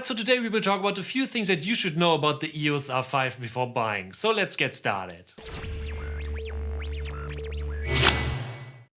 Alright, so today we will talk about a few things that you should know about the EOS R5 before buying. So let's get started.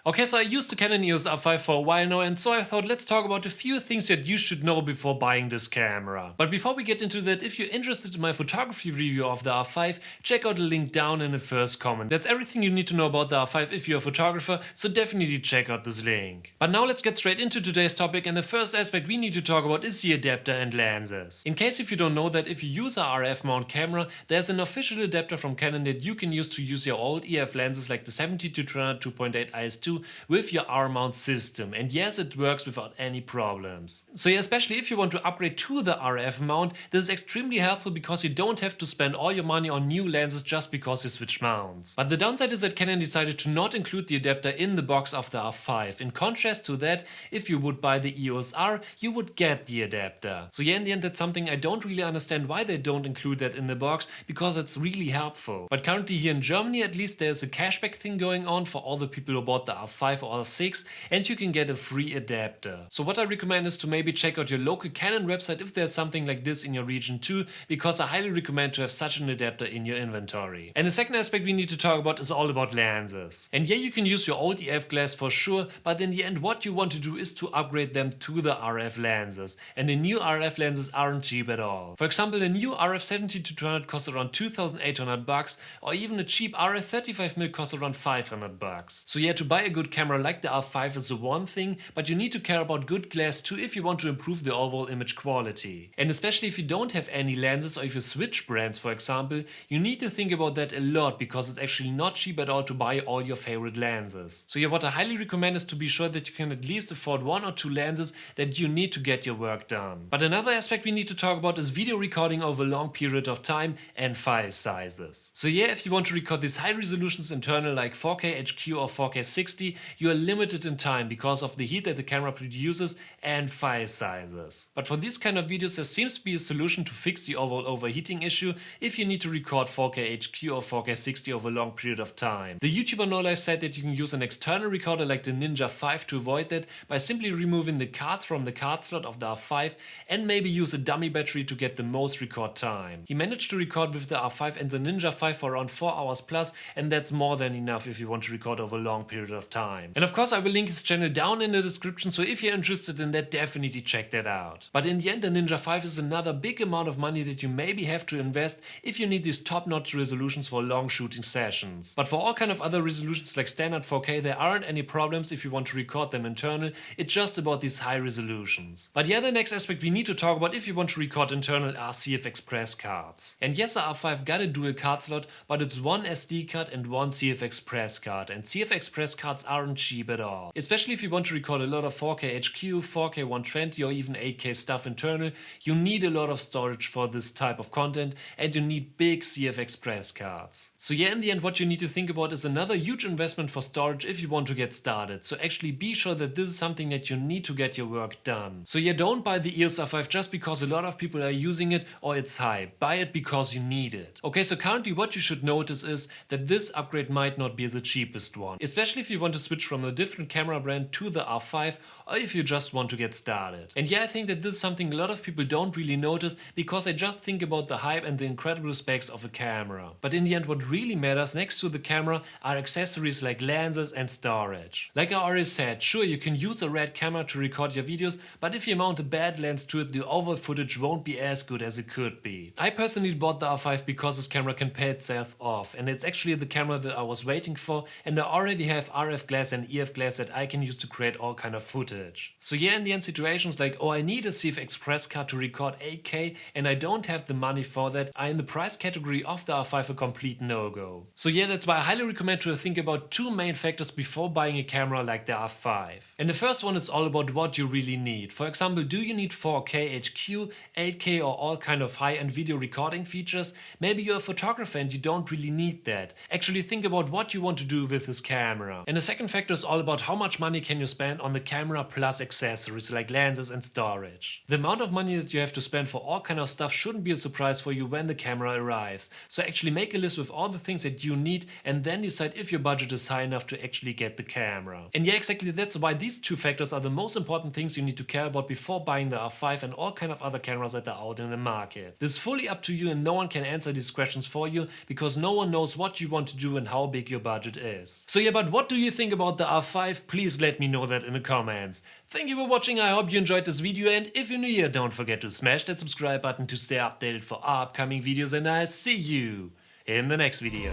Okay, so I used the Canon EOS R5 for a while now, and so I thought let's talk about a few things that you should know before buying this camera. But before we get into that, if you're interested in my photography review of the R5, check out the link down in the first comment. That's everything you need to know about the R5 if you're a photographer, so definitely check out this link. But now let's get straight into today's topic, and the first aspect we need to talk about is the adapter and lenses. In case if you don't know that, if you use a RF mount camera, there's an official adapter from Canon that you can use your old EF lenses like the 70-200 2.8 IS2 with your R-mount system, and yes, it works without any problems. So yeah, especially if you want to upgrade to the RF mount, this is extremely helpful because you don't have to spend all your money on new lenses just because you switch mounts. But the downside is that Canon decided to not include the adapter in the box of the R5. In contrast to that, if you would buy the EOS R, you would get the adapter. So yeah, in the end, that's something I don't really understand why they don't include that in the box, because it's really helpful. But currently here in Germany at least, there's a cashback thing going on for all the people who bought the R5 or R6, and you can get a free adapter. So what I recommend is to maybe check out your local Canon website if there's something like this in your region too, because I highly recommend to have such an adapter in your inventory. And the second aspect we need to talk about is all about lenses. And yeah, you can use your old EF glass for sure, but in the end what you want to do is to upgrade them to the RF lenses. And the new RF lenses aren't cheap at all. For example, a new RF 70-200 costs around 2,800 bucks, or even a cheap RF 35mm costs around 500 bucks. So yeah, to buy a good camera like the R5 is the one thing, but you need to care about good glass too if you want to improve the overall image quality. And especially if you don't have any lenses, or if you switch brands for example, you need to think about that a lot, because it's actually not cheap at all to buy all your favorite lenses. So yeah, what I highly recommend is to be sure that you can at least afford one or two lenses that you need to get your work done. But another aspect we need to talk about is video recording over a long period of time and file sizes. So yeah, if you want to record these high resolutions internal like 4K HQ or 4K 60, you are limited in time because of the heat that the camera produces and file sizes. But for these kind of videos there seems to be a solution to fix the overall overheating issue if you need to record 4K HQ or 4K 60 over a long period of time. The YouTuber NoLife said that you can use an external recorder like the Ninja 5 to avoid that by simply removing the cards from the card slot of the R5 and maybe use a dummy battery to get the most record time. He managed to record with the R5 and the Ninja 5 for around 4 hours plus, and that's more than enough if you want to record over a long period of time. And of course I will link his channel down in the description, so if you're interested in that, definitely check that out. But in the end, the Ninja 5 is another big amount of money that you maybe have to invest if you need these top-notch resolutions for long shooting sessions. But for all kind of other resolutions like standard 4K, there aren't any problems if you want to record them internal, it's just about these high resolutions. But yeah, the next aspect we need to talk about if you want to record internal are CF Express cards. And yes, the R5 got a dual card slot, but it's one SD card and one CF Express card, and CF Express cards aren't cheap at all. Especially if you want to record a lot of 4K HQ, 4K 120 or even 8K stuff internal, you need a lot of storage for this type of content, and you need big CF Express cards. So yeah, in the end what you need to think about is another huge investment for storage if you want to get started. So actually be sure that this is something that you need to get your work done. So yeah, don't buy the EOS R5 just because a lot of people are using it or it's hype. Buy it because you need it. Okay, so currently what you should notice is that this upgrade might not be the cheapest one, especially if you want to switch from a different camera brand to the R5, or if you just want to get started. And yeah, I think that this is something a lot of people don't really notice because they just think about the hype and the incredible specs of a camera. But in the end what really matters next to the camera are accessories like lenses and storage. Like I already said, sure, you can use a red camera to record your videos, but if you mount a bad lens to it, the overall footage won't be as good as it could be. I personally bought the R5 because this camera can pay itself off, and it's actually the camera that I was waiting for, and I already have RF glass and EF glass that I can use to create all kind of footage. So yeah, in the end situations like, oh, I need a CF Express card to record 8K and I don't have the money for that, are in the price category of the R5 a complete no-go. So yeah, that's why I highly recommend to think about two main factors before buying a camera like the R5. And the first one is all about what you really need. For example, do you need 4K HQ, 8K or all kind of high-end video recording features? Maybe you're a photographer and you don't really need that. Actually think about what you want to do with this camera. And the second factor is all about how much money can you spend on the camera plus accessories like lenses and storage. The amount of money that you have to spend for all kind of stuff shouldn't be a surprise for you when the camera arrives. So actually make a list with all the things that you need and then decide if your budget is high enough to actually get the camera. And yeah, exactly, that's why these two factors are the most important things you need to care about before buying the R5 and all kind of other cameras that are out in the market. This is fully up to you and no one can answer these questions for you because no one knows what you want to do and how big your budget is. So yeah, but what do you think about the R5? Please let me know that in the comments. Thank you for watching, I hope you enjoyed this video, and if you're new here, don't forget to smash that subscribe button to stay updated for our upcoming videos, and I'll see you in the next video.